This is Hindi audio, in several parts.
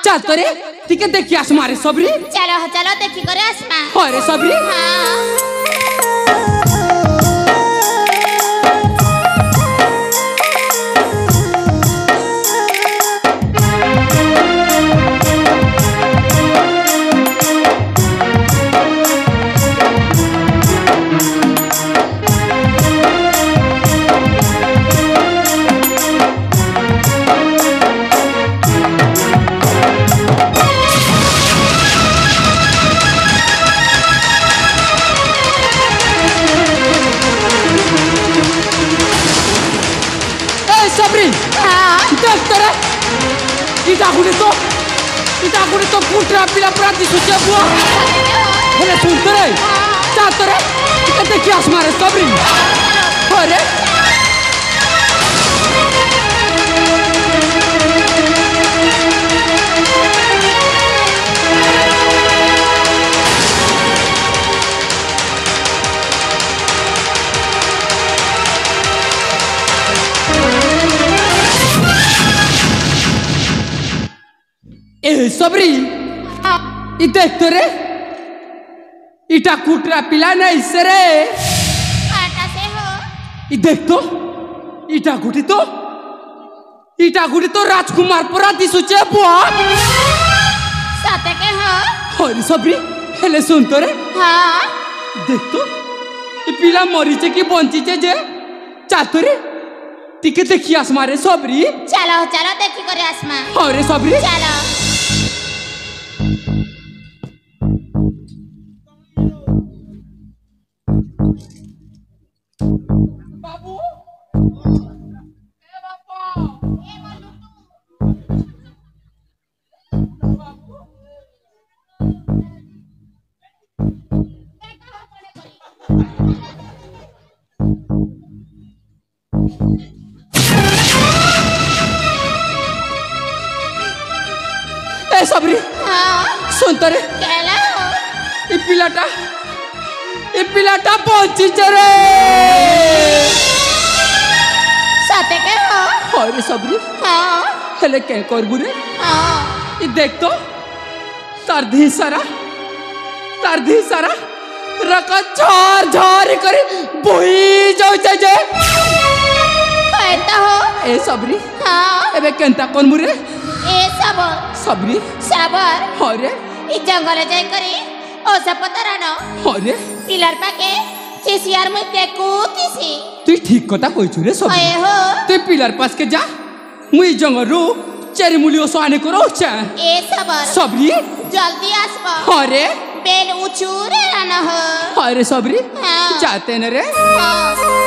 चल तो रे टिके देखी आस मारे सबरी चलो चलो देखी करे आसमा अरे सबरी इटा तो पुट्रा पिला प्राति सुचे बुआ हेले सुनते रे चाहते रे कहते क्या मारे सबरी अरे ए सबरी इ देख तो रे इटा कुटरा पिला नहीं से रे आटा से हो इ देख तो इटा गुटी तो राजकुमार परा दिसुचे बुआ साथे के हो अरे सबरी हेले सुन तो रे हां देख तो इ पिला मरीचे की बंचीचे जे चातो रे टिके देखी आस मारे सबरी चलो चलो देखी करे आसमा अरे सबरी चलो बाबू ए बापा ए बोलू तू बाबू ए सबरी हां सुन तो रे केला इ पिलाटा पहुंची रे साथे के हो अरे सबरी हां हेले के करबू रे हां इ देख तो तार धी सारा रका झार करी बोई जाऊ जे कहता हो ए सबरी हां एबे केनता कोन मुरे ए सबरी साबर अरे इ जंगल जाय करी ओ सपतरा न अरे पिलर पाके चिसियार में देखूतीसी तू ठीक कथा कइछु रे सबरी ओए हो तू पिलर पास के जा मुई जंगल रू चेरी मुलियो सोने को रोचा ए सबर सबरी जल्दी आसबा अरे बेल उचूरे न हो अरे सबरी हाँ। जाते न रे हां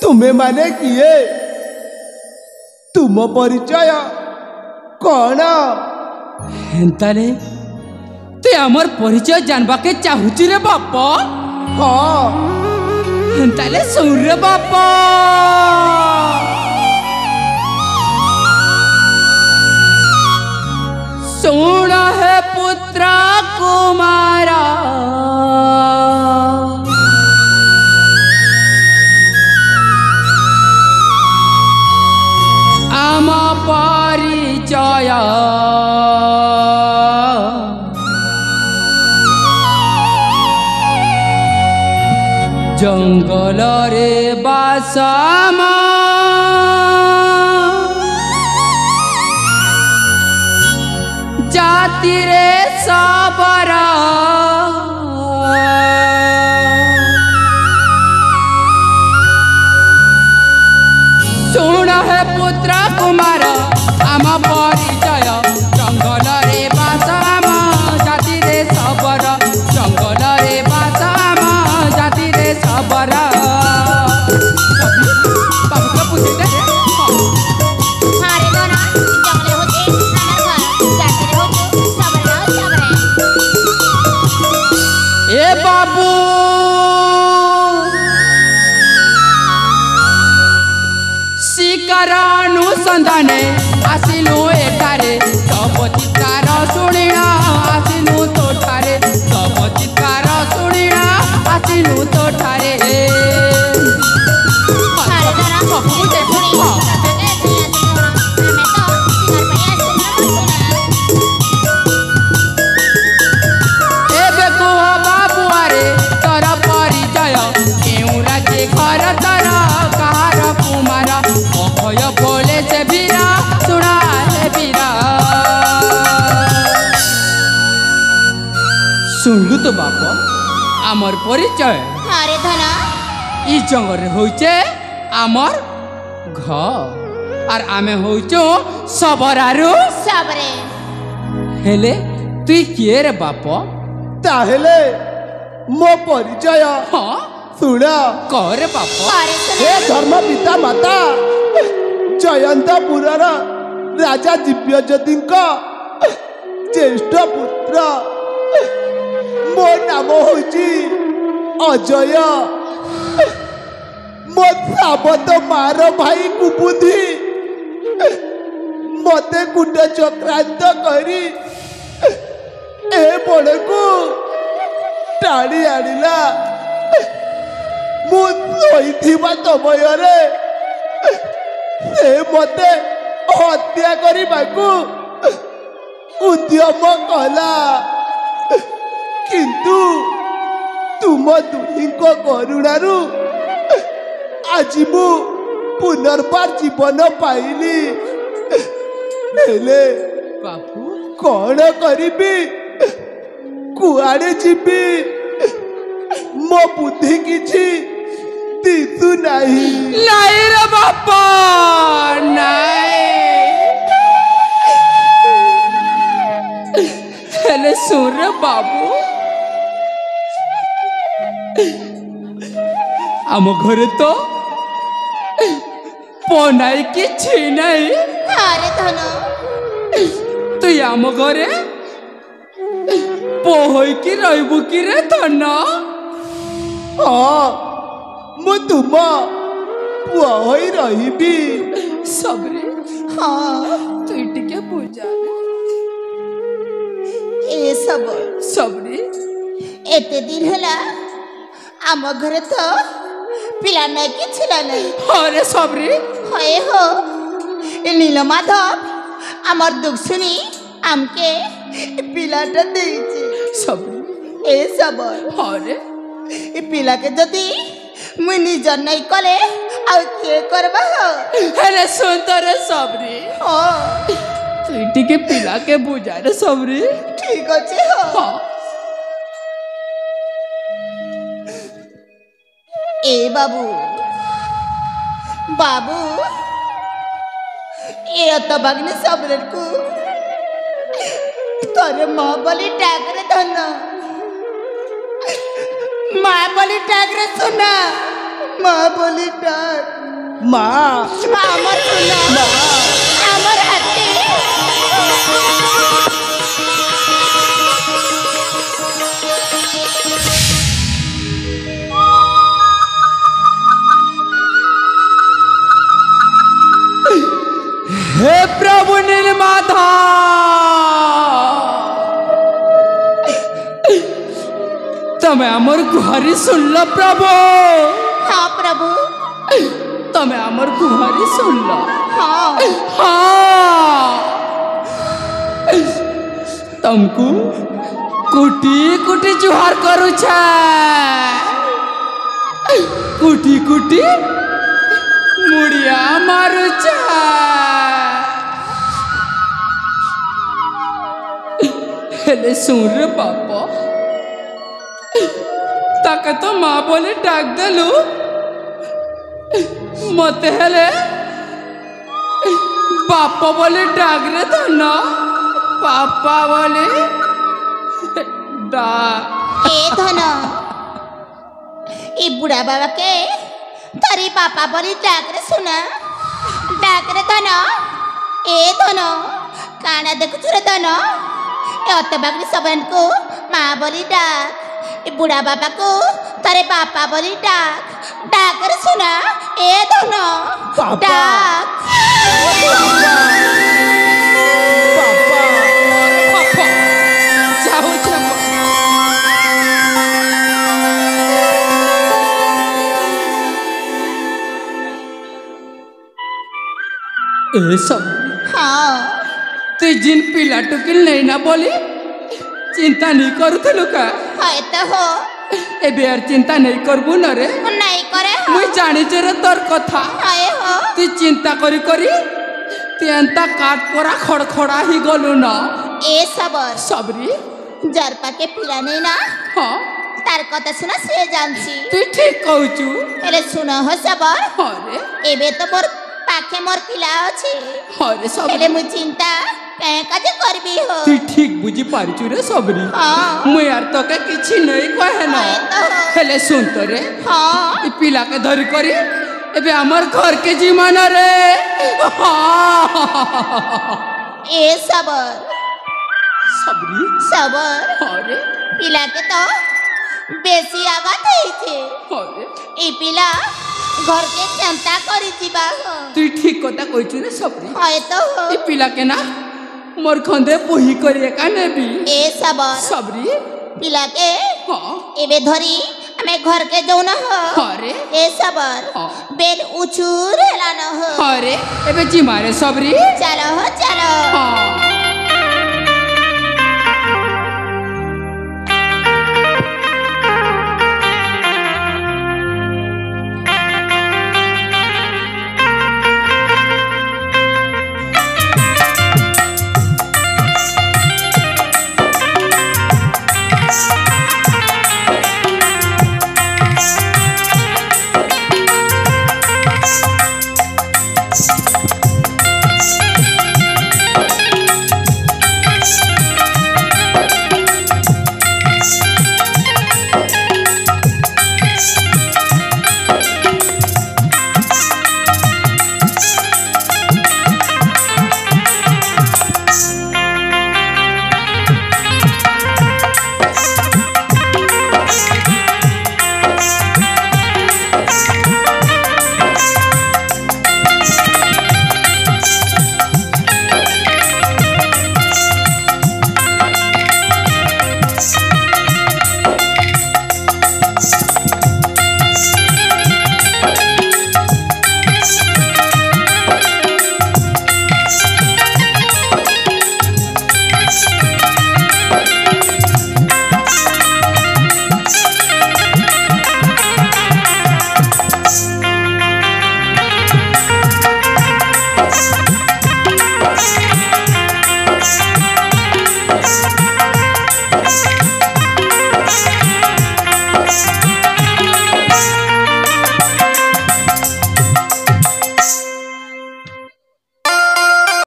तुम्हें माने किए तुम परिचय कौन हेंताले ते हमर परिचय जानबा के चाहुची रे बापा हाँ हेंताले सुन रे बापा सुन है पुत्र कुमारा आम परिचय जंगल रे बासामा जाति रे सबरा सुन है पुत्र कुमार चित्कार अनुसंधाने आसिलु एठारे सब चित्कार शुणिना आसिलु तोठारे सब चित्कार शुणिना आसिलु तोठारे एबे कुह बाबुआरे तोर परिचय केउ राज्य घर तर कहार कुमार अभय बोले से बीरा सुना हे बीरा सुनलु तो बाप आमर परिचय अरे धना ई जंगल होइचे आमर घर और आमे होइचो सबरारु सबरे हेले तुई किए रे बाप ताहेले मो परिचय हाँ शुण कह रे बाप अरे हे धर्म पिता माता जयंतपुर राजा दिव्यज्योति ज्येष्ठ पुत्र मो नाम होची अजय मो साबत मार भाई कुबुद्धि मते कुंड चक्रांत करी ए बड़े को टाणी आनिला मु शोइथिबा समयरे से मते हत्या करिबाकू उद्यम कला किंतु तुम दुहींको करुणारू आज मु पुनर्बार जीवन पाइली हेले बापू कौन करिबी कुआड़े जीबी मो बुद्धि किछि दिसु नाही नहीं रे बापा नहीं हेले सुन रे बाबू आम घरे तो पनाई किछि नहीं अरे धना तु आम घरे पहई की रहबू कि रे धना हाँ मु तुम पुआ होई रहिबी सबरे हाँ तु टिके बुझा ए सब सबरे एते दिन हला आम घरे तो पिला नहीं कि छिला नहीं अरे सबरे हए हो ए नीलमाधव आमर दुख सुनी आमके पिलाटा देइছে सबरे ए सबर अरे ए पिला के जदी मुई निजर नहीं कले आ के करबा हो हेले सुन तो रे सबरे ओ तु टिके पिला के बुझा रे सबरे ठीक अछि हो हाँ ए बाबू बाबू ए तो बागने सबरे को तोरे माँ बोली टागरे धन माँ बोली टागरे सुना माँ बोली टाग माँ आमर सुना आमर हाथी हे प्रभु नीलमाधव तमें आमर गुहारी सुनल प्रभु हाँ प्रभु तमें आमर गुहारी सुनल हाँ हाँ तुमको कुटी कुटी जुहार करू छे कुटी कुटी मुड़िया मारू छे हेले सुन रे बापा ताके तो माँ बोले डाक देलु मते हेले पापा बोले डाक रे धन पापा बोले डाक ए धन ए बुढ़ा बाबा के तारी पापा बोली डाक रे सुना डाक रे धन ए धन काना देखु रे धन ए अत बागरी सबन को माँ बोली डाक ए बुढ़ा बाबा को तारे बापा बोली डाक डाक रे सुना ए धनो बापा। डाक बापा जाओ जाओ ए सब हाँ तू जिन पिला टुकिल नहीं ना बोली चिंता नहीं करूथलु का है तो हो ए बेर चिंता नहीं करबू न रे नहीं करे हो मुई जानी रे तोर कथा है हो तू चिंता करी करी तू एंता काट परा खड़खड़ा ही गलु न ए सबर सबरी जरपा के पिला नहीं ना हाँ तार कथा सुना से जानसी तू ठीक कहूचु हेले सुनो हो सबर अरे एबे तो मोर पाखे मोर पिला अछि अरे सब हेले मु चिंता कहे काजे करबी हो तू ठीक बुझी पारिचु रे सबरी हाँ मुई यार तो के किछि नहीं कहे न है तो हो हेले सुन तो रे हाँ ई पिला के धरी करी एबे हमर घर के जीवन रे हाँ ए सबर सबरी सबर अरे पिला के तो बेसी आगत है छे अरे ए पिला घर के चिंता करी जीवा हो तू ठीक कथा कहचु रे सबरी है तो हो ई पिला के ना मोर खंदे पोही करी का नेबी ए सबर सबरी पिला के हाँ एबे धरी हमें घर के जौन हो अरे ए सबर हाँ बेल उचूर हेला न हो अरे एबे जी मारे सबरी चलो हो चलो हाँ